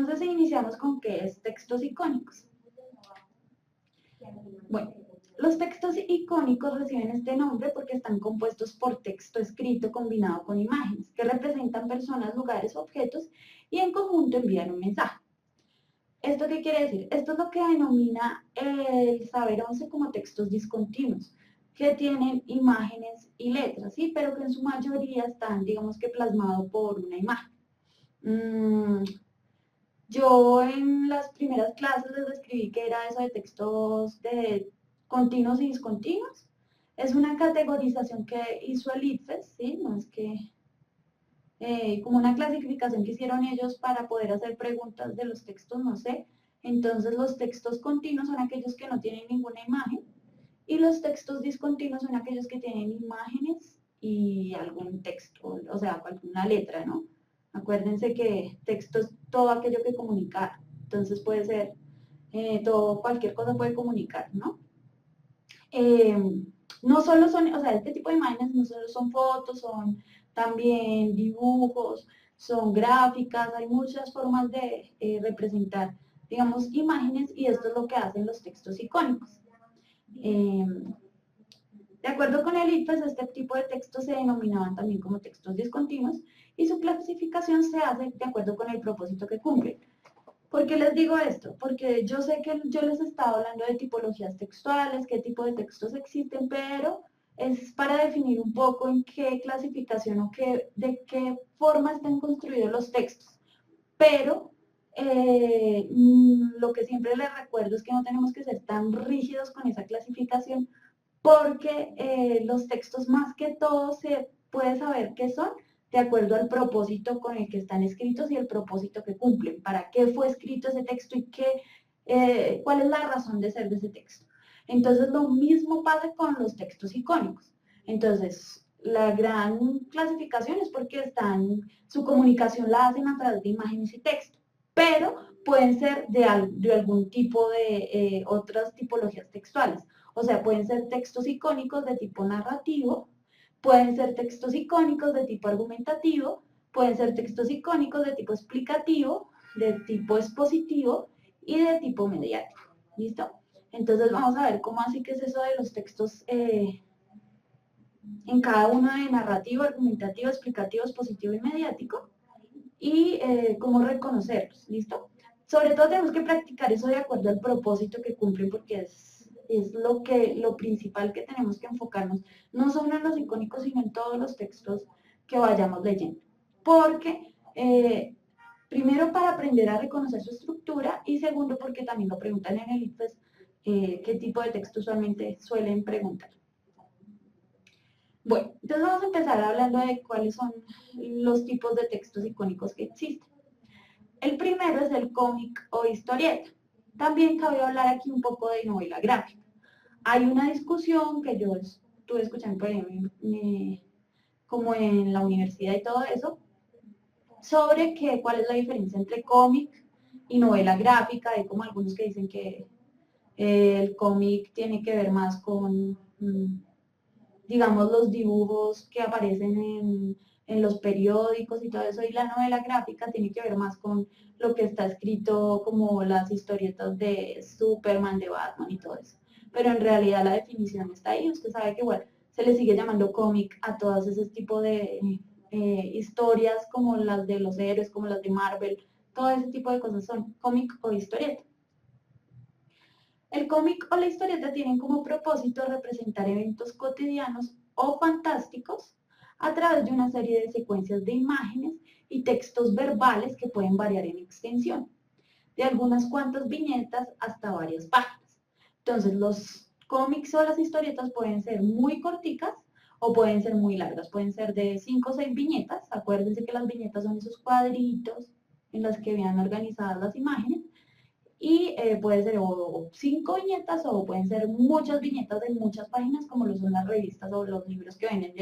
Entonces iniciamos con qué es textos icónicos. Bueno, los textos icónicos reciben este nombre porque están compuestos por texto escrito combinado con imágenes que representan personas, lugares, objetos y en conjunto envían un mensaje. ¿Esto qué quiere decir? Esto es lo que denomina el saber 11 como textos discontinuos, que tienen imágenes y letras, ¿sí? Pero que en su mayoría están, digamos que plasmados por una imagen. Yo en las primeras clases les describí que era eso de textos de continuos y discontinuos. Es una categorización que hizo el ICFES, ¿sí? No es que como una clasificación que hicieron ellos para poder hacer preguntas de los textos, no sé. Entonces los textos continuos son aquellos que no tienen ninguna imagen y los textos discontinuos son aquellos que tienen imágenes y algún texto, o sea, alguna letra, ¿no? Acuérdense que texto es todo aquello que comunica, entonces puede ser todo, cualquier cosa puede comunicar, ¿no? No solo son, o sea, este tipo de imágenes no solo son fotos, son también dibujos, son gráficas, hay muchas formas de representar, digamos, imágenes y esto es lo que hacen los textos icónicos. De acuerdo con el ICFES, este tipo de textos se denominaban también como textos discontinuos y su clasificación se hace de acuerdo con el propósito que cumplen. ¿Por qué les digo esto? Porque yo sé que yo les estaba hablando de tipologías textuales, qué tipo de textos existen, pero es para definir un poco en qué clasificación o de qué forma están construidos los textos. Pero lo que siempre les recuerdo es que no tenemos que ser tan rígidos con esa clasificación porque los textos más que todo se puede saber qué son de acuerdo al propósito con el que están escritos y el propósito que cumplen, para qué fue escrito ese texto y cuál es la razón de ser de ese texto. Entonces lo mismo pasa con los textos icónicos. Entonces la gran clasificación es porque su comunicación la hacen a través de imágenes y texto, pero pueden ser de algún tipo de otras tipologías textuales. O sea, pueden ser textos icónicos de tipo narrativo, pueden ser textos icónicos de tipo argumentativo, pueden ser textos icónicos de tipo explicativo, de tipo expositivo y de tipo mediático. ¿Listo? Entonces vamos a ver cómo así que es eso de los textos en cada uno de narrativo, argumentativo, explicativo, expositivo y mediático y cómo reconocerlos. ¿Listo? Sobre todo tenemos que practicar eso de acuerdo al propósito que cumplen porque es lo principal que tenemos que enfocarnos, no solo en los icónicos, sino en todos los textos que vayamos leyendo. Porque, primero, para aprender a reconocer su estructura, y segundo, porque también lo preguntan en el ICFES, qué tipo de texto usualmente suelen preguntar. Bueno, entonces vamos a empezar hablando de cuáles son los tipos de textos icónicos que existen. El primero es el cómic o historieta. También cabe hablar aquí un poco de novela gráfica. Hay una discusión que yo estuve escuchando por ahí, como en la universidad y todo eso, sobre cuál es la diferencia entre cómic y novela gráfica. Hay como algunos que dicen que el cómic tiene que ver más con, digamos, los dibujos que aparecen en los periódicos y todo eso, y la novela gráfica tiene que ver más con lo que está escrito como las historietas de Superman, de Batman y todo eso. Pero en realidad la definición está ahí, usted sabe que igual se le sigue llamando cómic a todos esos tipos de historias como las de los héroes, como las de Marvel, todo ese tipo de cosas son cómic o historieta. El cómic o la historieta tienen como propósito representar eventos cotidianos o fantásticos a través de una serie de secuencias de imágenes y textos verbales que pueden variar en extensión, de algunas cuantas viñetas hasta varias páginas. Entonces, los cómics o las historietas pueden ser muy corticas o pueden ser muy largas, pueden ser de 5 o 6 viñetas. Acuérdense que las viñetas son esos cuadritos en los que vienen organizadas las imágenes y puede ser o 5 viñetas o pueden ser muchas viñetas de muchas páginas como lo son las revistas o los libros que vienen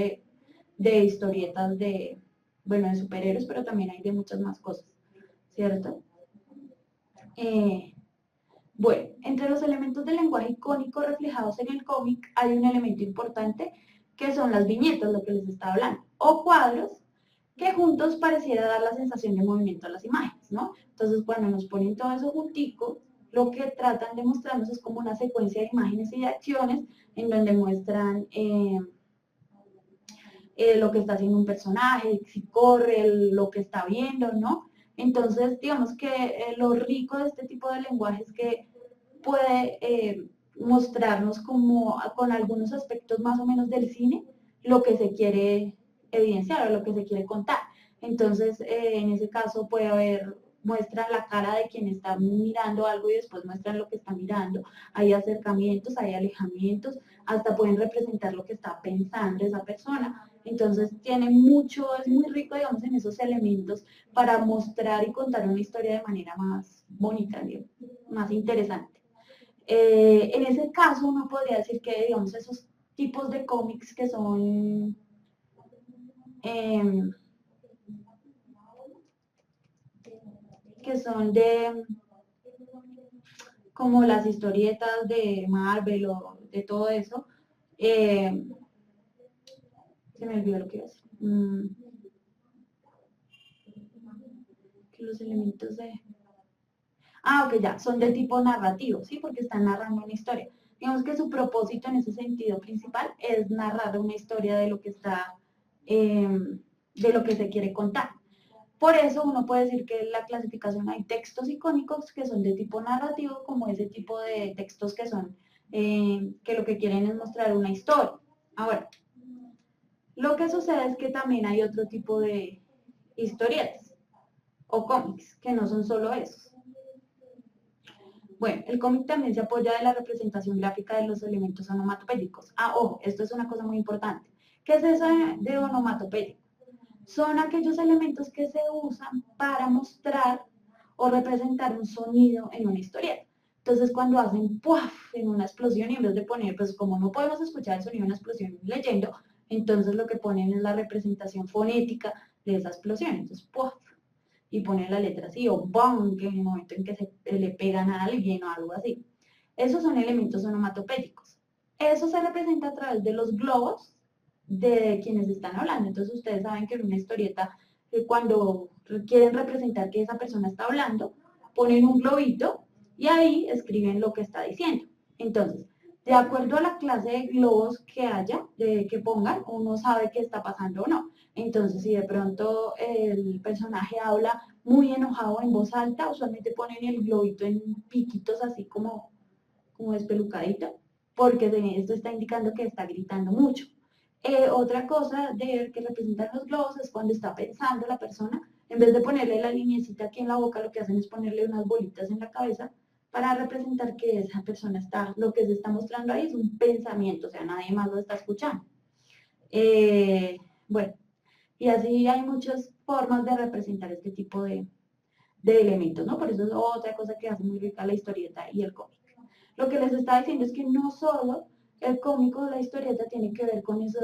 de historietas bueno, de superhéroes, pero también hay de muchas más cosas, ¿cierto? Bueno, entre los elementos del lenguaje icónico reflejados en el cómic hay un elemento importante que son las viñetas, lo que les estaba hablando, o cuadros que juntos pareciera dar la sensación de movimiento a las imágenes, ¿no? Entonces, cuando nos ponen todo eso juntico, lo que tratan de mostrarnos es como una secuencia de imágenes y de acciones en donde muestran lo que está haciendo un personaje, si corre, lo que está viendo, ¿no? Entonces, digamos que lo rico de este tipo de lenguaje es que puede mostrarnos como con algunos aspectos más o menos del cine lo que se quiere evidenciar o lo que se quiere contar. Entonces, en ese caso puede haber, muestran la cara de quien está mirando algo y después muestran lo que está mirando. Hay acercamientos, hay alejamientos, hasta pueden representar lo que está pensando esa persona. Entonces, tiene mucho, es muy rico, digamos, en esos elementos para mostrar y contar una historia de manera más bonita, más interesante. En ese caso, uno podría decir que, digamos, esos tipos de cómics eh, que son de, como las historietas de Marvel o de todo eso, eh, se me olvidó lo que iba a decir. Que los elementos de... Ah, ok, ya, son de tipo narrativo, ¿sí? Porque están narrando una historia. Digamos que su propósito en ese sentido principal es narrar una historia de lo que está, de lo que se quiere contar. Por eso uno puede decir que en la clasificación hay textos icónicos que son de tipo narrativo, como ese tipo de textos que son, que lo que quieren es mostrar una historia. Ahora, lo que sucede es que también hay otro tipo de historietas o cómics, que no son solo esos. Bueno, el cómic también se apoya de la representación gráfica de los elementos onomatopédicos. Ah, ojo, esto es una cosa muy importante. ¿Qué es eso de onomatopédico? Son aquellos elementos que se usan para mostrar o representar un sonido en una historieta. Entonces, cuando hacen ¡puaf! En una explosión, y en vez de poner, pues como no podemos escuchar el sonido de una explosión leyendo, entonces lo que ponen es la representación fonética de esa explosión. Entonces, ¡puaf! Y ponen la letra así, o ¡bam! Que en el momento en que se le pegan a alguien o algo así. Esos son elementos onomatopédicos. Eso se representa a través de los globos de quienes están hablando. Entonces ustedes saben que en una historieta, cuando quieren representar que esa persona está hablando, ponen un globito y ahí escriben lo que está diciendo. Entonces, de acuerdo a la clase de globos que haya, que pongan, uno sabe qué está pasando o no. Entonces, si de pronto el personaje habla muy enojado en voz alta, usualmente ponen el globito en piquitos así como despelucadito, porque esto está indicando que está gritando mucho. Otra cosa que representan los globos es cuando está pensando la persona, en vez de ponerle la linecita aquí en la boca, lo que hacen es ponerle unas bolitas en la cabeza para representar que esa persona está, lo que se está mostrando ahí es un pensamiento, o sea, nadie más lo está escuchando. Bueno, y así hay muchas formas de representar este tipo de elementos, ¿no? Por eso es otra cosa que hace muy rica la historieta y el cómic. Lo que les estaba diciendo es que no solo el cómico o la historieta tiene que ver con esos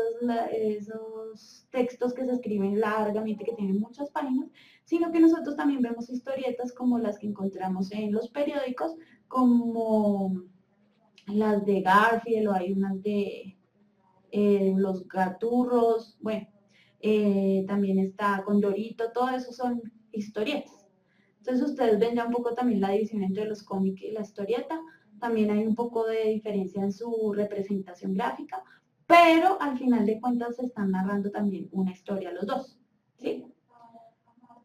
textos que se escriben largamente, que tienen muchas páginas, sino que nosotros también vemos historietas como las que encontramos en los periódicos, como las de Garfield o hay unas de los Gaturros, bueno, también está Condorito, todo eso son historietas. Entonces ustedes ven ya un poco también la división entre los cómics y la historieta, también hay un poco de diferencia en su representación gráfica, pero al final de cuentas se están narrando también una historia los dos, ¿sí?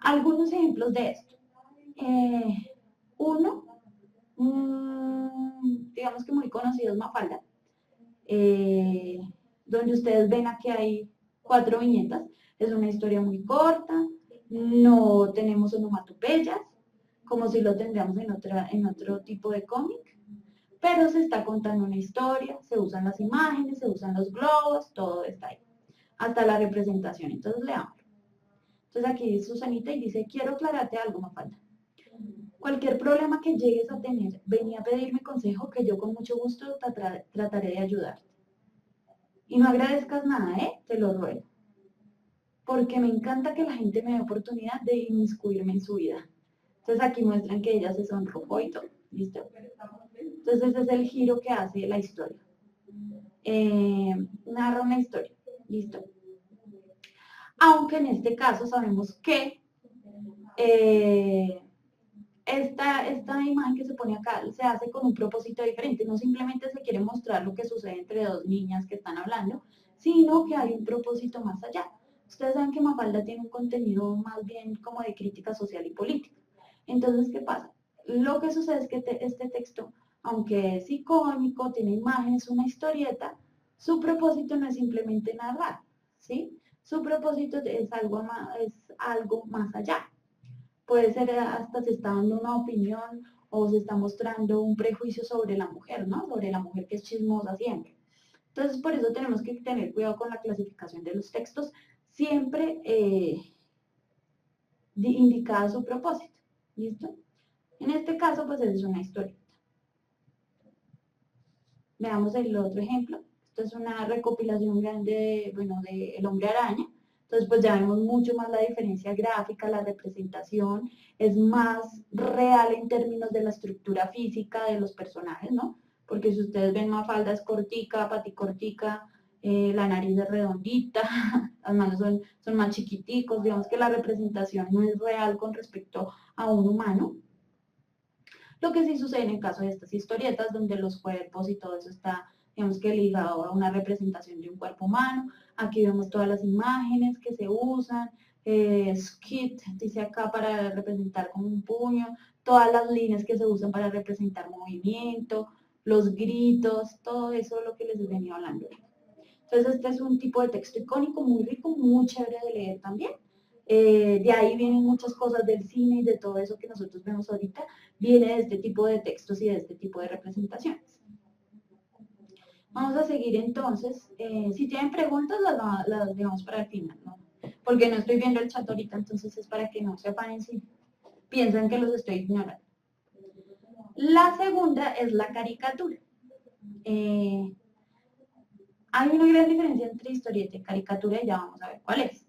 Algunos ejemplos de esto. Uno, digamos que muy conocido es Mafalda, donde ustedes ven aquí hay 4 viñetas. Es una historia muy corta, no tenemos onomatopeyas, como si lo tendríamos en otro tipo de cómic, pero se está contando una historia, se usan las imágenes, se usan los globos, todo está ahí, hasta la representación. Entonces leamos. Entonces aquí dice Susanita y dice, quiero aclararte algo, Mafalda. Cualquier problema que llegues a tener, venía a pedirme consejo que yo con mucho gusto trataré de ayudarte. Y no agradezcas nada, te lo ruego. Porque me encanta que la gente me dé oportunidad de inmiscuirme en su vida. Entonces aquí muestran que ella se sonrojó y todo, ¿listo? Entonces ese es el giro que hace la historia. Narra una historia, ¿listo? Aunque en este caso sabemos que esta imagen que se pone acá se hace con un propósito diferente, no simplemente se quiere mostrar lo que sucede entre dos niñas que están hablando, sino que hay un propósito más allá. Ustedes saben que Mafalda tiene un contenido más bien como de crítica social y política. Entonces, ¿qué pasa? Lo que sucede es que este texto, aunque es icónico, tiene imágenes, una historieta, su propósito no es simplemente narrar, ¿sí? Su propósito es algo más allá. Puede ser hasta se está dando una opinión o se está mostrando un prejuicio sobre la mujer, ¿no? Sobre la mujer que es chismosa siempre. Entonces, por eso tenemos que tener cuidado con la clasificación de los textos, siempre indicada su propósito. ¿Listo? En este caso, pues es una historia. Veamos el otro ejemplo. Esto es una recopilación grande, bueno, de El Hombre Araña. Entonces, pues ya vemos mucho más la diferencia gráfica, la representación, es más real en términos de la estructura física de los personajes, ¿no? Porque si ustedes ven, Mafalda es cortica, paticortica, la nariz es redondita, las manos son más chiquiticos, digamos que la representación no es real con respecto a un humano. Lo que sí sucede en el caso de estas historietas, donde los cuerpos y todo eso está, digamos que ligado a una representación de un cuerpo humano. Aquí vemos todas las imágenes que se usan, skit, dice acá, para representar como un puño, todas las líneas que se usan para representar movimiento, los gritos, todo eso es lo que les he venido hablando. Entonces este es un tipo de texto icónico muy rico, muy chévere de leer también. De ahí vienen muchas cosas del cine y de todo eso que nosotros vemos ahorita, viene de este tipo de textos y de este tipo de representaciones. Vamos a seguir entonces. Si tienen preguntas, las dejamos para el final, ¿no? Porque no estoy viendo el chat ahorita, entonces es para que no se afanen si piensan que los estoy ignorando. La segunda es la caricatura. Hay una gran diferencia entre historieta y caricatura y ya vamos a ver cuál es.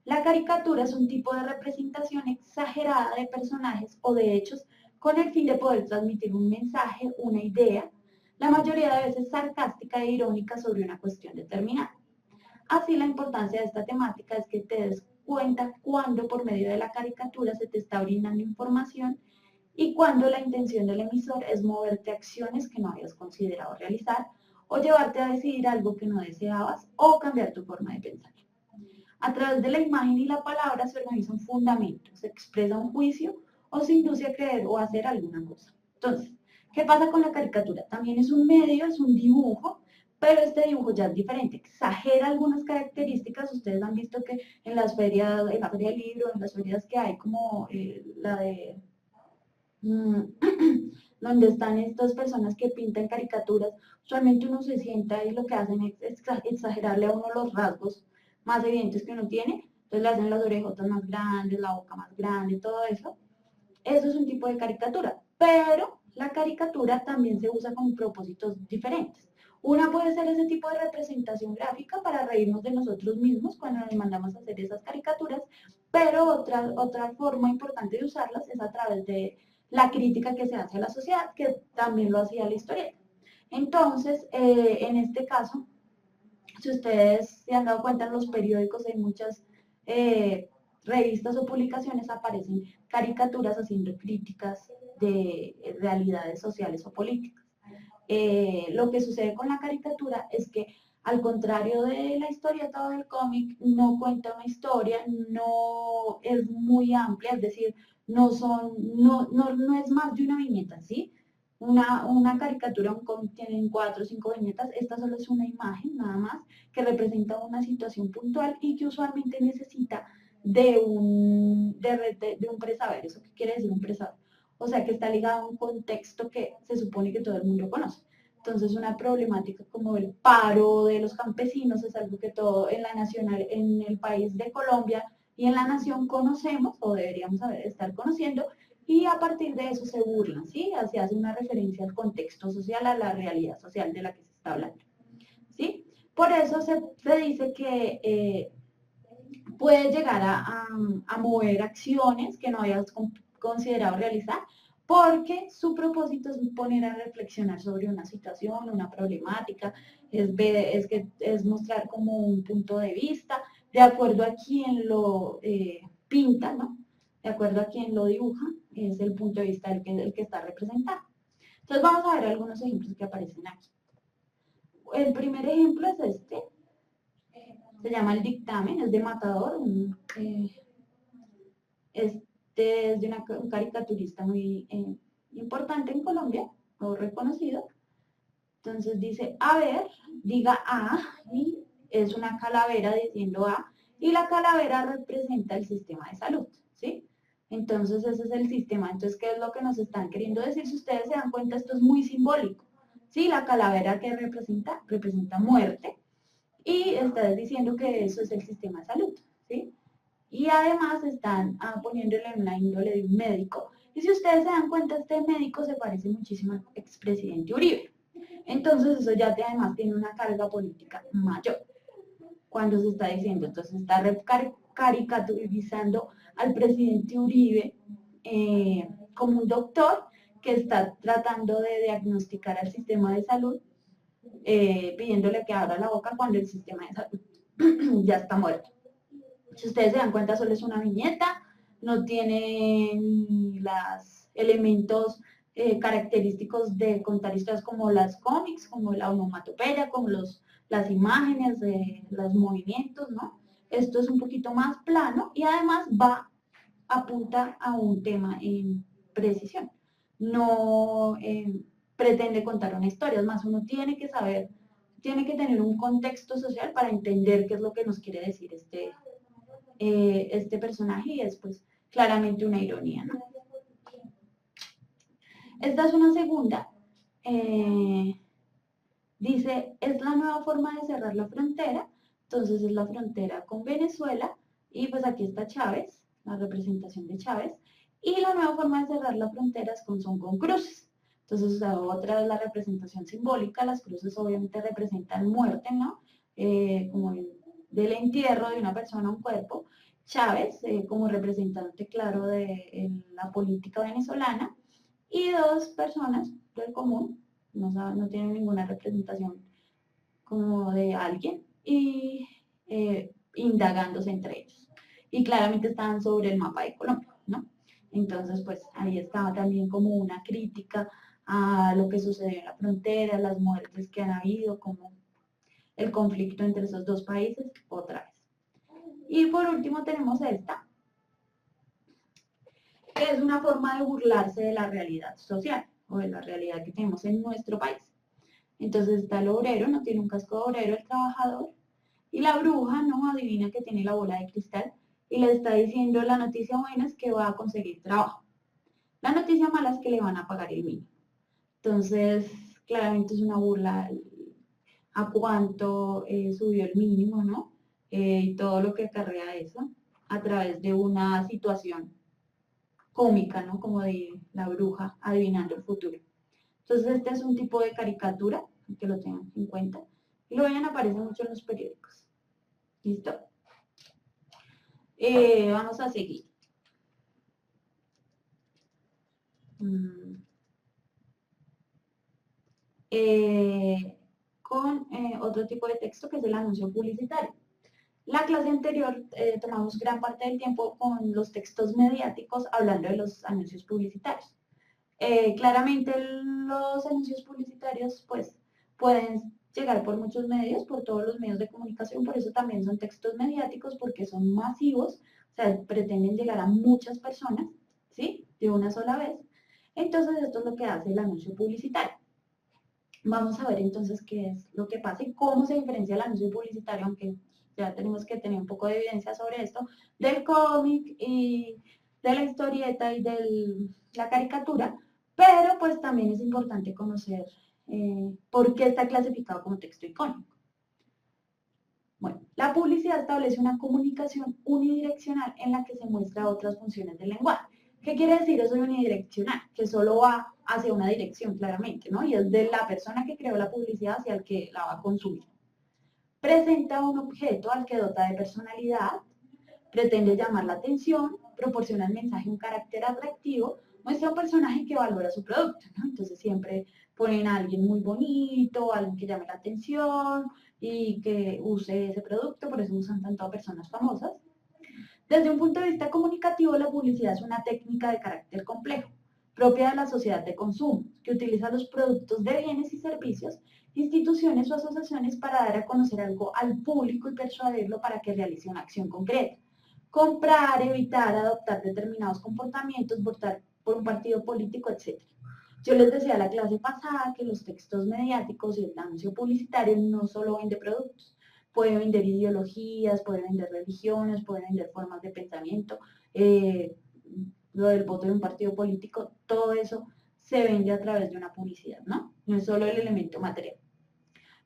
La caricatura es un tipo de representación exagerada de personajes o de hechos con el fin de poder transmitir un mensaje, una idea, la mayoría de veces sarcástica e irónica sobre una cuestión determinada. Así, la importancia de esta temática es que te des cuenta cuando por medio de la caricatura se te está brindando información y cuando la intención del emisor es moverte a acciones que no habías considerado realizar o llevarte a decidir algo que no deseabas o cambiar tu forma de pensar. A través de la imagen y la palabra se organiza un fundamento, se expresa un juicio o se induce a creer o a hacer alguna cosa. Entonces, ¿qué pasa con la caricatura? También es un medio, es un dibujo, pero este dibujo ya es diferente, exagera algunas características. Ustedes han visto que en las ferias, en la feria del libro, en las ferias que hay como la de donde están estas personas que pintan caricaturas, usualmente uno se sienta y lo que hacen es exagerarle a uno los rasgos más evidentes que uno tiene, entonces le hacen las orejotas más grandes, la boca más grande, todo eso. Eso es un tipo de caricatura, pero la caricatura también se usa con propósitos diferentes. Una puede ser ese tipo de representación gráfica para reírnos de nosotros mismos cuando nos mandamos a hacer esas caricaturas, pero otra forma importante de usarlas es a través de la crítica que se hace a la sociedad, que también lo hacía la historieta. Entonces, en este caso, si ustedes se han dado cuenta en los periódicos, hay muchas revistas o publicaciones aparecen caricaturas haciendo críticas de realidades sociales o políticas. Lo que sucede con la caricatura es que al contrario de la historieta o del cómic, no cuenta una historia, no es muy amplia, es decir, no es más de una viñeta, ¿sí? Una caricatura, un cómic tienen 4 o 5 viñetas, esta solo es una imagen nada más que representa una situación puntual y que usualmente necesita de un presaber. ¿Eso qué quiere decir un presaber? O sea que está ligado a un contexto que se supone que todo el mundo conoce. Entonces una problemática como el paro de los campesinos es algo que todo en la nacional, en el país de Colombia y en la nación conocemos o deberíamos estar conociendo, y a partir de eso se burlan, ¿sí? Así hace una referencia al contexto social, a la realidad social de la que se está hablando, ¿sí? Por eso se dice que puede llegar a mover acciones que no hayas considerado realizar, porque su propósito es poner a reflexionar sobre una situación, una problemática, es mostrar como un punto de vista, de acuerdo a quien lo pinta, ¿no? de acuerdo a quien lo dibuja, es el punto de vista del que está representado. Entonces vamos a ver algunos ejemplos que aparecen aquí. El primer ejemplo es este, se llama el dictamen, es de Matador, este es de un caricaturista muy importante en Colombia, o reconocido. Entonces dice, a ver, diga A, y es una calavera diciendo A, y la calavera representa el sistema de salud, ¿sí? Entonces ese es el sistema. Entonces, ¿qué es lo que nos están queriendo decir? Si ustedes se dan cuenta, esto es muy simbólico, ¿sí? La calavera que representa muerte, y está diciendo que eso es el sistema de salud, ¿sí? Y además están poniéndole en la índole de un médico. Y si ustedes se dan cuenta, este médico se parece muchísimo al expresidente Uribe. Entonces eso ya además tiene una carga política mayor. Cuando se está diciendo, entonces está caricaturizando al presidente Uribe como un doctor que está tratando de diagnosticar al sistema de salud, pidiéndole que abra la boca cuando el sistema de salud ya está muerto. Si ustedes se dan cuenta, solo es una viñeta, no tiene ni los elementos característicos de contar historias como las cómics, como la onomatopeya, como las imágenes, los movimientos, ¿no? Esto es un poquito más plano y además apunta a un tema en precisión. No pretende contar una historia, es más, uno tiene que saber, tiene que tener un contexto social para entender qué es lo que nos quiere decir este personaje, y es pues claramente una ironía, ¿no? Esta es una segunda. Dice, es la nueva forma de cerrar la frontera. Entonces es la frontera con Venezuela, y pues aquí está Chávez, la representación de Chávez, y la nueva forma de cerrar la frontera son con cruces. Entonces otra es la representación simbólica. Las cruces obviamente representan muerte, ¿no? Como del entierro de una persona, un cuerpo. Chávez como representante claro de la política venezolana, y dos personas del común, no tienen ninguna representación como de alguien, y indagándose entre ellos. Y claramente estaban sobre el mapa de Colombia, ¿no? Entonces, pues ahí estaba también como una crítica a lo que sucedió en la frontera, las muertes que han habido, como el conflicto entre esos dos países, otra vez. Y por último tenemos esta, que es una forma de burlarse de la realidad social o de la realidad que tenemos en nuestro país. Entonces está el obrero, no tiene un casco de obrero, el trabajador, y la bruja, ¿no? Adivina que tiene la bola de cristal y le está diciendo, la noticia buena es que va a conseguir trabajo. La noticia mala es que le van a pagar el mínimo. Entonces, claramente es una burla a cuánto subió el mínimo, ¿no? Y todo lo que acarrea eso a través de una situación cómica, ¿no? Como de la bruja adivinando el futuro. Entonces este es un tipo de caricatura, que lo tengan en cuenta. Y lo vean, aparece mucho en los periódicos. ¿Listo? Vamos a seguir. Con otro tipo de texto que es el anuncio publicitario. La clase anterior tomamos gran parte del tiempo con los textos mediáticos hablando de los anuncios publicitarios. Claramente los anuncios publicitarios pues pueden llegar por muchos medios, por todos los medios de comunicación, por eso también son textos mediáticos, porque son masivos, o sea, pretenden llegar a muchas personas, ¿sí? De una sola vez. Entonces esto es lo que hace el anuncio publicitario. Vamos a ver entonces qué es lo que pasa y cómo se diferencia el anuncio publicitario, aunque ya tenemos que tener un poco de evidencia sobre esto, del cómic y de la historieta y de la caricatura, pero pues también es importante conocer por qué está clasificado como texto icónico. Bueno, la publicidad establece una comunicación unidireccional en la que se muestra otras funciones del lenguaje. ¿Qué quiere decir eso de unidireccional? Que solo va hacia una dirección, claramente, ¿no? Y es de la persona que creó la publicidad hacia el que la va a consumir. Presenta un objeto al que dota de personalidad, pretende llamar la atención, proporciona al mensaje un carácter atractivo, muestra un personaje que valora su producto, ¿no? Entonces siempre ponen a alguien muy bonito, alguien que llame la atención y que use ese producto, por eso usan tanto a personas famosas. Desde un punto de vista comunicativo, la publicidad es una técnica de carácter complejo, propia de la sociedad de consumo, que utiliza los productos de bienes y servicios, instituciones o asociaciones para dar a conocer algo al público y persuadirlo para que realice una acción concreta. Comprar, evitar, adoptar determinados comportamientos, votar por un partido político, etc. Yo les decía la clase pasada que los textos mediáticos y el anuncio publicitario no solo vende productos, puede vender ideologías, puede vender religiones, puede vender formas de pensamiento, lo del voto de un partido político, todo eso se vende a través de una publicidad, ¿no? No es solo el elemento material.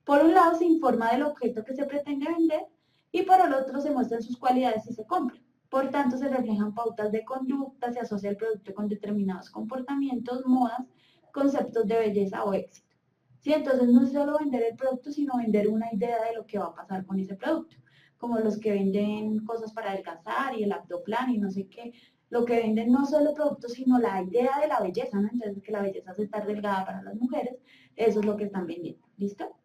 Por un lado se informa del objeto que se pretende vender y por el otro se muestran sus cualidades si se compra. Por tanto, se reflejan pautas de conducta, se asocia el producto con determinados comportamientos, modas, conceptos de belleza o éxito. ¿Sí? Entonces no es solo vender el producto, sino vender una idea de lo que va a pasar con ese producto. Como los que venden cosas para adelgazar y el abdoplan y no sé qué. Lo que venden no solo productos, sino la idea de la belleza, ¿no? Entonces que la belleza es estar delgada para las mujeres, eso es lo que están vendiendo. ¿Listo?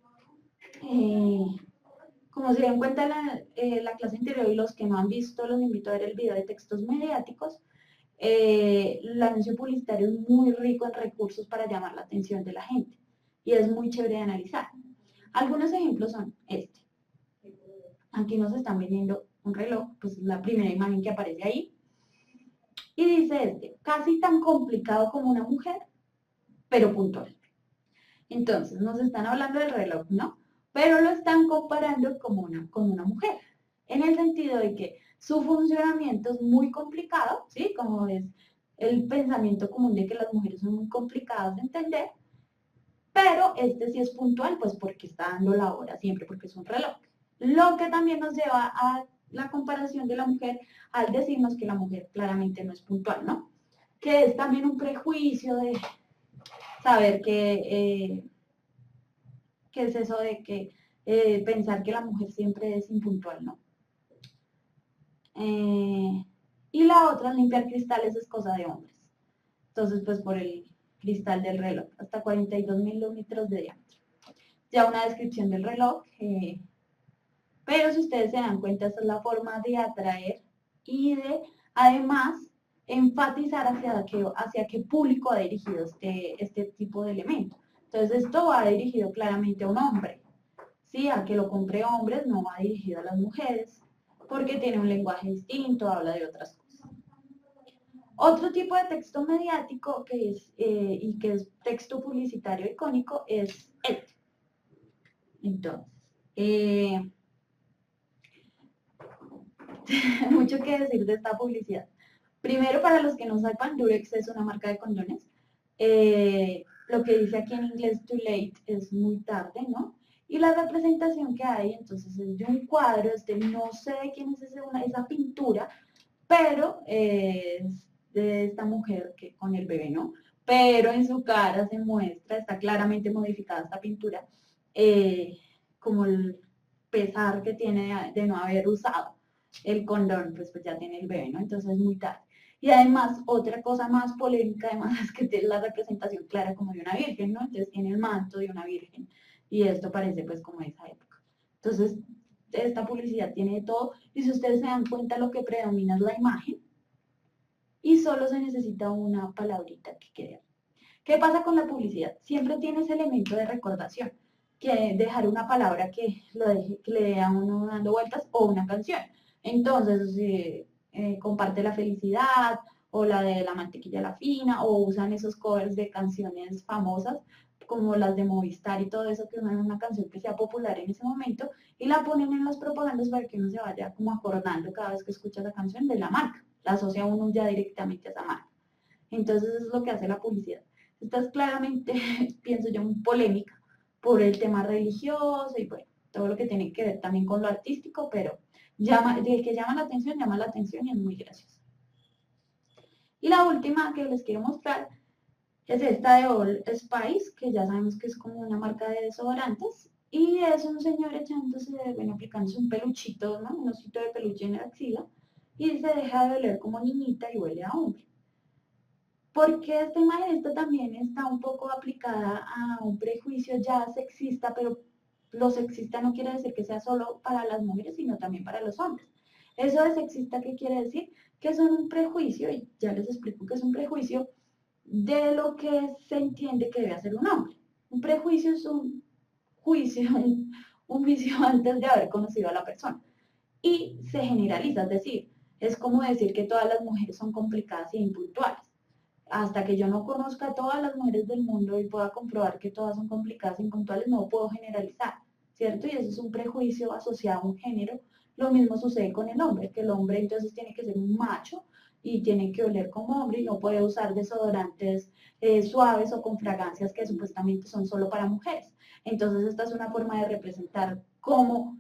Como se dieron cuenta en la clase anterior y los que no han visto, los invito a ver el video de textos mediáticos. El anuncio publicitario es muy rico en recursos para llamar la atención de la gente y es muy chévere de analizar. Algunos ejemplos son este. Aquí nos están vendiendo un reloj, pues es la primera imagen que aparece ahí. Y dice este, casi tan complicado como una mujer, pero puntual. Entonces, nos están hablando del reloj, ¿no? Pero lo están comparando con una mujer, en el sentido de que su funcionamiento es muy complicado, ¿sí? Como es el pensamiento común de que las mujeres son muy complicadas de entender, pero este sí es puntual, pues porque está dando la hora siempre, porque es un reloj. Lo que también nos lleva a la comparación de la mujer al decirnos que la mujer claramente no es puntual, ¿no? Que es también un prejuicio de saber que es eso de que pensar que la mujer siempre es impuntual, ¿no? Y la otra, limpiar cristales es cosa de hombres. Entonces, pues por el cristal del reloj, hasta 42 milímetros de diámetro. Ya una descripción del reloj, pero si ustedes se dan cuenta, esta es la forma de atraer y de, además, enfatizar hacia qué público ha dirigido este tipo de elemento. Entonces, esto va dirigido claramente a un hombre, ¿sí? A que lo compre hombres, no va dirigido a las mujeres, porque tiene un lenguaje distinto, habla de otras cosas. Otro tipo de texto mediático que es, y que es texto publicitario icónico es este. Entonces, mucho que decir de esta publicidad. Primero, para los que no sepan, Durex es una marca de condones. Lo que dice aquí en inglés too late es muy tarde, ¿no? Y la representación que hay, entonces, es de un cuadro, no sé de quién es esa pintura, pero es de esta mujer que con el bebé, ¿no? Pero en su cara se muestra, está claramente modificada esta pintura, como el pesar que tiene de no haber usado el condón, pues ya tiene el bebé, ¿no? Entonces es muy tarde. Y además, otra cosa más polémica, además, es que tiene la representación clara como de una virgen, ¿no? Entonces tiene el manto de una virgen. Y esto parece pues como de esa época. Entonces, esta publicidad tiene de todo. Y si ustedes se dan cuenta, lo que predomina es la imagen. Y solo se necesita una palabrita que quede. ¿Qué pasa con la publicidad? Siempre tiene ese elemento de recordación, que dejar una palabra que le dé a uno dando vueltas o una canción. Entonces, comparte la felicidad o la de la mantequilla la fina o usan esos covers de canciones famosas como las de Movistar y todo eso, que usan una canción que sea popular en ese momento y la ponen en las propagandas para que uno se vaya como acordando cada vez que escucha esa canción de la marca. La asocia uno ya directamente a esa marca. Entonces, eso es lo que hace la publicidad. Esta es claramente, pienso yo, muy polémica por el tema religioso y bueno, todo lo que tiene que ver también con lo artístico, pero de que llama la atención y es muy graciosa. Y la última que les quiero mostrar es esta de All Spice, que ya sabemos que es como una marca de desodorantes, y es un señor echándose, bueno, aplicándose un peluchito, ¿no? Un osito de peluche en la axila, y se deja de oler como niñita y huele a hombre. Porque esta imagen también está un poco aplicada a un prejuicio ya sexista, pero lo sexista no quiere decir que sea solo para las mujeres, sino también para los hombres. Eso de sexista, ¿qué quiere decir? Que son un prejuicio, y ya les explico que es un prejuicio, de lo que se entiende que debe hacer un hombre. Un prejuicio es un juicio, un juicio antes de haber conocido a la persona. Y se generaliza, es decir, es como decir que todas las mujeres son complicadas e impuntuales. Hasta que yo no conozca a todas las mujeres del mundo y pueda comprobar que todas son complicadas e impuntuales, no puedo generalizar, ¿cierto? Y eso es un prejuicio asociado a un género. Lo mismo sucede con el hombre, que el hombre entonces tiene que ser un macho y tiene que oler como hombre y no puede usar desodorantes suaves o con fragancias que supuestamente son solo para mujeres. Entonces esta es una forma de representar cómo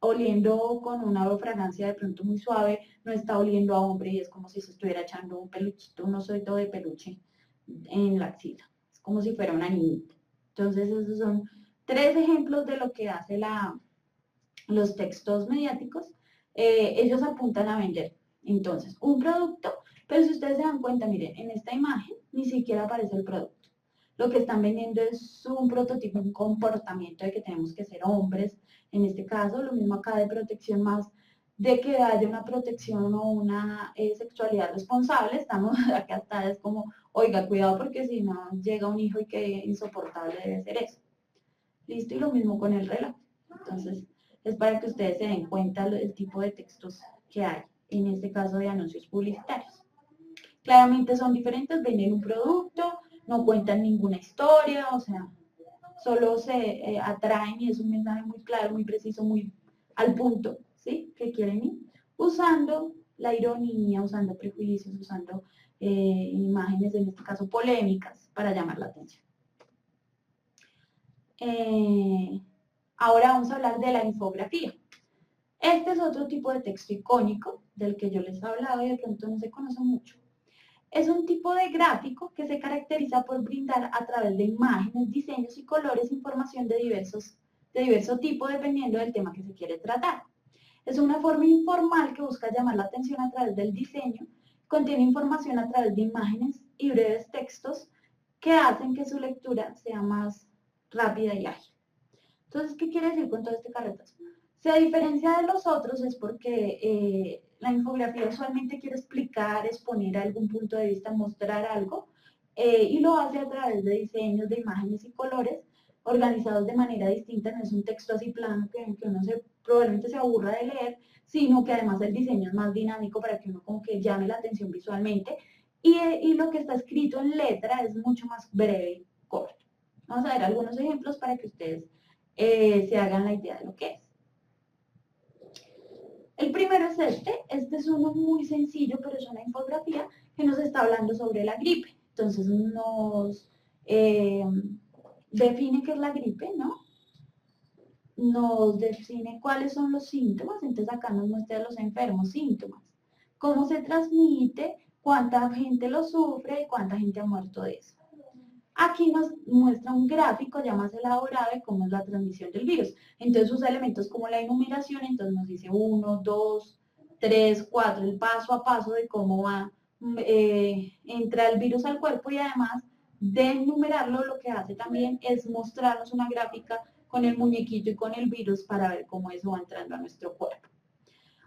oliendo con una fragancia de pronto muy suave, no está oliendo a hombre y es como si se estuviera echando un peluchito, un osito de peluche en la axila. Es como si fuera una niñita. Entonces esos son 3 ejemplos de lo que hace los textos mediáticos. Ellos apuntan a vender entonces un producto, pero si ustedes se dan cuenta, miren, en esta imagen ni siquiera aparece el producto. Lo que están vendiendo es un prototipo, un comportamiento de que tenemos que ser hombres, en este caso, lo mismo acá de protección más de que haya una protección o una sexualidad responsable, estamos acá hasta es como, oiga, cuidado porque si no llega un hijo y que insoportable debe ser eso. Listo, y lo mismo con el reloj. Entonces, es para que ustedes se den cuenta el tipo de textos que hay, en este caso de anuncios publicitarios. Claramente son diferentes, venden un producto, no cuentan ninguna historia, o sea, solo se atraen y es un mensaje muy claro, muy preciso, muy al punto, ¿sí? Que quieren ir usando la ironía, usando prejuicios, usando imágenes, en este caso polémicas, para llamar la atención. Ahora vamos a hablar de la infografía. Este es otro tipo de texto icónico del que yo les he hablado y de pronto no se conoce mucho. Es un tipo de gráfico que se caracteriza por brindar a través de imágenes, diseños y colores información de diverso tipo dependiendo del tema que se quiere tratar. Es una forma informal que busca llamar la atención a través del diseño, contiene información a través de imágenes y breves textos que hacen que su lectura sea más rápida y ágil. Entonces, ¿qué quiere decir con todo este carretazo? Si a diferencia de los otros es porque la infografía usualmente quiere explicar, exponer algún punto de vista, mostrar algo, y lo hace a través de diseños, de imágenes y colores organizados de manera distinta, no es un texto así plano que uno probablemente se aburra de leer, sino que además el diseño es más dinámico para que uno como que llame la atención visualmente, y lo que está escrito en letra es mucho más breve y corto. Vamos a ver algunos ejemplos para que ustedes se hagan la idea de lo que es. El primero es este es uno muy sencillo, pero es una infografía que nos está hablando sobre la gripe. Entonces nos define qué es la gripe, ¿no? Nos define cuáles son los síntomas, entonces acá nos muestra a los enfermos síntomas, cómo se transmite, cuánta gente lo sufre y cuánta gente ha muerto de eso. Aquí nos muestra un gráfico ya más elaborado de cómo es la transmisión del virus. Entonces usa elementos como la enumeración, entonces nos dice 1, 2, 3, 4, el paso a paso de cómo va, entra el virus al cuerpo y además de enumerarlo lo que hace también es mostrarnos una gráfica con el muñequito y con el virus para ver cómo eso va entrando a nuestro cuerpo.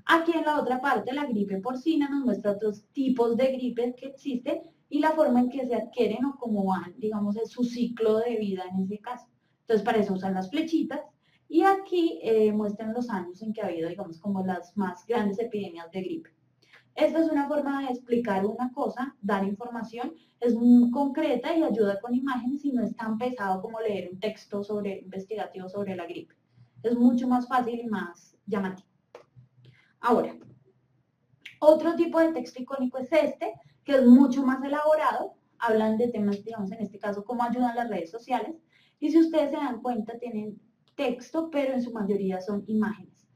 Aquí en la otra parte, la gripe porcina nos muestra otros tipos de gripes que existen y la forma en que se adquieren o cómo van, digamos, es su ciclo de vida en ese caso. Entonces, para eso usan las flechitas. Y aquí muestran los años en que ha habido, digamos, como las más grandes epidemias de gripe. Esta es una forma de explicar una cosa, dar información, es muy concreta y ayuda con imágenes y no es tan pesado como leer un texto investigativo sobre la gripe. Es mucho más fácil y más llamativo. Ahora, otro tipo de texto icónico es este, que es mucho más elaborado, hablan de temas, digamos, en este caso, cómo ayudan las redes sociales, y si ustedes se dan cuenta, tienen texto, pero en su mayoría son imágenes.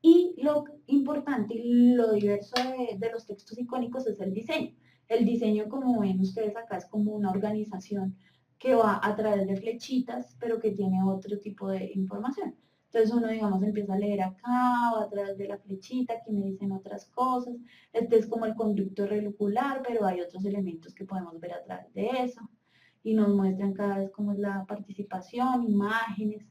Y lo importante y lo diverso de los textos icónicos es el diseño. El diseño, como ven ustedes acá, es como una organización que va a través de flechitas, pero que tiene otro tipo de información. Entonces uno, digamos, empieza a leer acá, o a través de la flechita, aquí me dicen otras cosas. Este es como el conducto reticular, pero hay otros elementos que podemos ver a través de eso. Y nos muestran cada vez cómo es la participación, imágenes,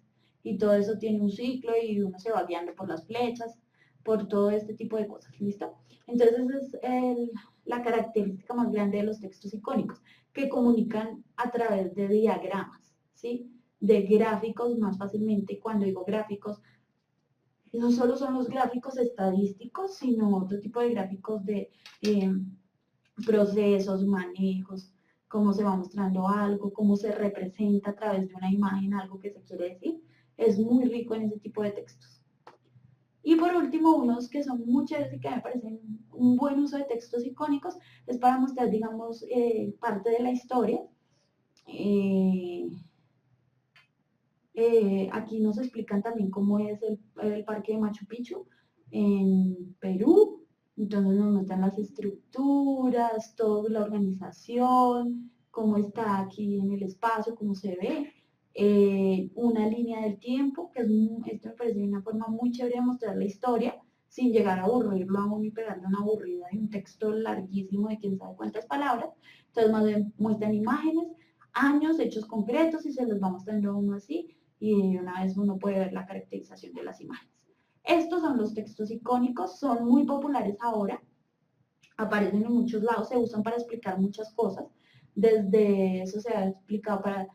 y todo eso tiene un ciclo y uno se va guiando por las flechas. por todo este tipo de cosas, ¿listo? Entonces esa es la característica más grande de los textos icónicos, que comunican a través de diagramas, ¿sí? De gráficos más fácilmente. Cuando digo gráficos, no solo son los gráficos estadísticos, sino otro tipo de gráficos de procesos, manejos, cómo se va mostrando algo, cómo se representa a través de una imagen algo que se quiere decir. Es muy rico en ese tipo de textos. Y por último, unos que son muy chéveres y que me parecen un buen uso de textos icónicos, es para mostrar, digamos, parte de la historia. Aquí nos explican también cómo es el parque de Machu Picchu en Perú. Entonces nos muestran las estructuras, toda la organización, cómo está aquí en el espacio, cómo se ve. Una línea del tiempo, que esto me parece una forma muy chévere de mostrar la historia, sin llegar a aburrirlo a uno y pegarle una aburrida de un texto larguísimo de quién sabe cuántas palabras. Entonces más bien muestran imágenes, años, hechos concretos y se los va mostrando a uno así y una vez uno puede ver la caracterización de las imágenes. Estos son los textos icónicos, son muy populares ahora, aparecen en muchos lados, se usan para explicar muchas cosas, desde eso se ha explicado para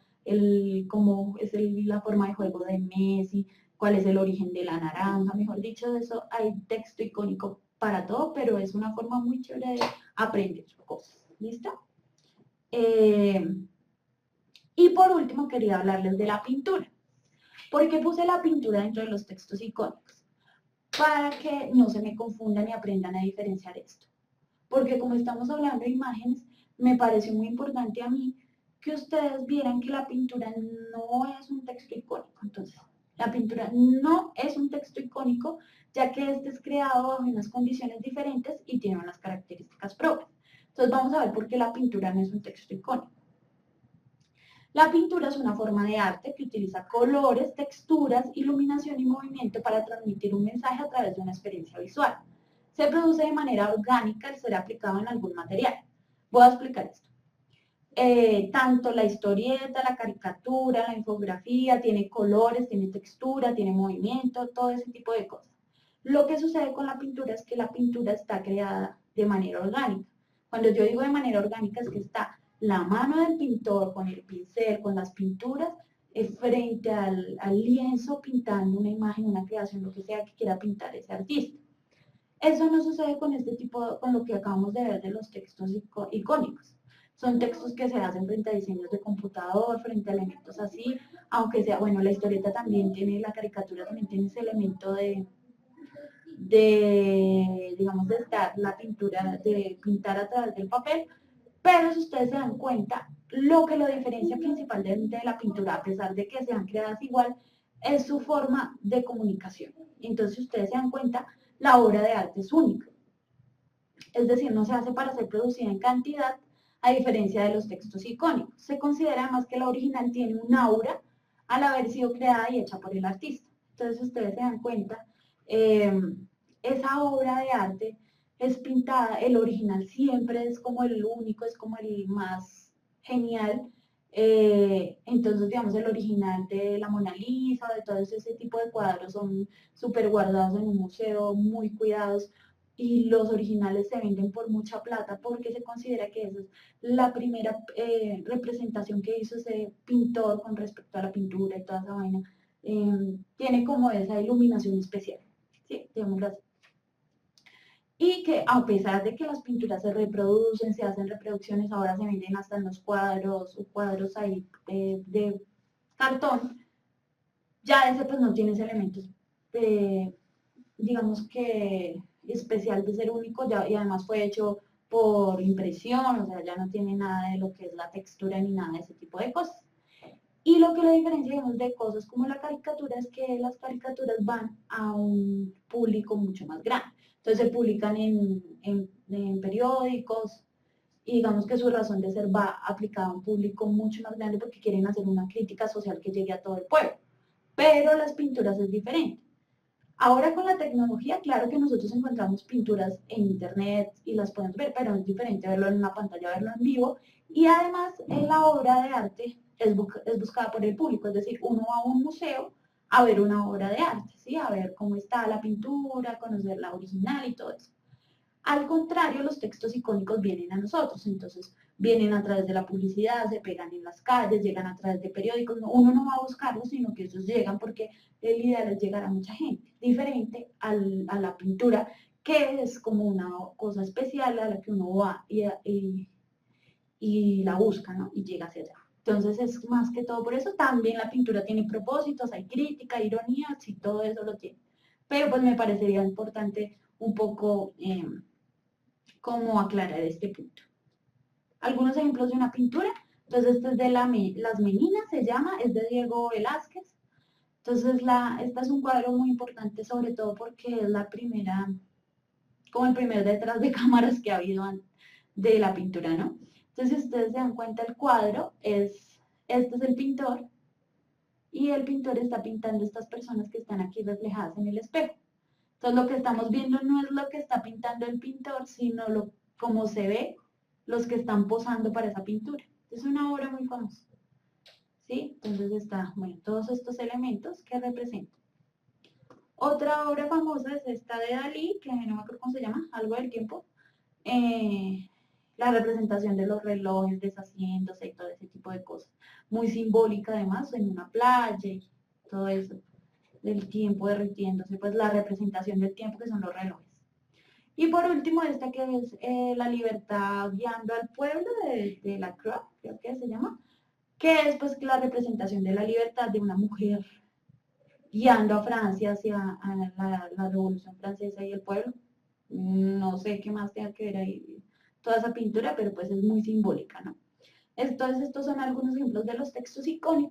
cómo es la forma de juego de Messi, cuál es el origen de la naranja, mejor dicho, de eso hay texto icónico para todo, pero es una forma muy chévere de aprender cosas, ¿listo? Y por último quería hablarles de la pintura. ¿Por qué puse la pintura dentro de los textos icónicos? Para que no se me confundan y aprendan a diferenciar esto. Porque como estamos hablando de imágenes, me pareció muy importante a mí que ustedes vieran que la pintura no es un texto icónico. Entonces, la pintura no es un texto icónico, ya que este es creado bajo unas condiciones diferentes y tiene unas características propias. Entonces, vamos a ver por qué la pintura no es un texto icónico. La pintura es una forma de arte que utiliza colores, texturas, iluminación y movimiento para transmitir un mensaje a través de una experiencia visual. Se produce de manera orgánica al ser aplicado en algún material. Voy a explicar esto. Tanto la historieta, la caricatura, la infografía, tiene colores, tiene textura, tiene movimiento, todo ese tipo de cosas. Lo que sucede con la pintura es que la pintura está creada de manera orgánica. Cuando yo digo de manera orgánica es que está la mano del pintor con el pincel, con las pinturas, frente al lienzo pintando una imagen, una creación, lo que sea que quiera pintar ese artista. Eso no sucede con este tipo, con lo que acabamos de ver de los textos icónicos. Son textos que se hacen frente a diseños de computador, frente a elementos así, aunque sea, bueno, la historieta también tiene, la caricatura también tiene ese elemento digamos, de estar la pintura, de pintar a través del papel, pero si ustedes se dan cuenta, lo que lo diferencia principalmente de la pintura, a pesar de que sean creadas igual, es su forma de comunicación. Entonces, si ustedes se dan cuenta, la obra de arte es única. Es decir, no se hace para ser producida en cantidad, a diferencia de los textos icónicos. Se considera además que la original tiene un aura al haber sido creada y hecha por el artista. Entonces, si ustedes se dan cuenta, esa obra de arte es pintada, el original siempre es como el único, es como el más genial. Entonces, digamos, el original de la Mona Lisa, de todo ese tipo de cuadros son súper guardados en un museo, muy cuidados, y los originales se venden por mucha plata porque se considera que esa es la primera representación que hizo ese pintor con respecto a la pintura y toda esa vaina. Tiene como esa iluminación especial, ¿sí? Digámoslo así. Y que a pesar de que las pinturas se reproducen, se hacen reproducciones, ahora se venden hasta en los cuadros o cuadros ahí de cartón, ya ese pues no tiene ese elemento, digamos que especial de ser único, ya, y además fue hecho por impresión, o sea, ya no tiene nada de lo que es la textura ni nada de ese tipo de cosas. Y lo que lo diferencia, digamos, de cosas como la caricatura es que las caricaturas van a un público mucho más grande. Entonces se publican en periódicos y digamos que su razón de ser va aplicada a un público mucho más grande porque quieren hacer una crítica social que llegue a todo el pueblo. Pero las pinturas es diferente. Ahora con la tecnología, claro que nosotros encontramos pinturas en internet y las podemos ver, pero es diferente verlo en una pantalla, verlo en vivo. Y además, la obra de arte es buscada por el público, es decir, uno va a un museo a ver una obra de arte, ¿sí? A ver cómo está la pintura, conocer la original y todo eso. Al contrario, los textos icónicos vienen a nosotros, entonces vienen a través de la publicidad, se pegan en las calles, llegan a través de periódicos, uno no va a buscarlos, sino que ellos llegan porque el ideal es llegar a mucha gente, diferente a la pintura, que es como una cosa especial a la que uno va y la busca, ¿no? Y llega hacia allá. Entonces es más que todo por eso, también la pintura tiene propósitos, hay crítica, ironías y todo eso lo tiene. Pero pues me parecería importante un poco cómo aclarar este punto. Algunos ejemplos de una pintura. Entonces, este es de Las Meninas, se llama, es de Diego Velázquez. Entonces, esta es un cuadro muy importante, sobre todo porque es la primera, como el primer detrás de cámaras que ha habido de la pintura, ¿no? Entonces, si ustedes se dan cuenta, el cuadro este es el pintor, y el pintor está pintando estas personas que están aquí reflejadas en el espejo. Entonces, lo que estamos viendo no es lo que está pintando el pintor, sino cómo se ve los que están posando para esa pintura. Es una obra muy famosa. ¿Sí? Entonces está, bueno, todos estos elementos que representan. Otra obra famosa es esta de Dalí, que no me acuerdo cómo se llama, algo del tiempo. La representación de los relojes deshaciéndose y todo ese tipo de cosas. Muy simbólica además, en una playa y todo eso, del tiempo derritiéndose, pues la representación del tiempo que son los relojes. Y por último, esta que es La libertad guiando al pueblo de Lacroix, creo que se llama, que es pues la representación de la libertad de una mujer guiando a Francia hacia la Revolución Francesa y el pueblo. No sé qué más tenga que ver ahí toda esa pintura, pero pues es muy simbólica, ¿no? Entonces, estos son algunos ejemplos de los textos icónicos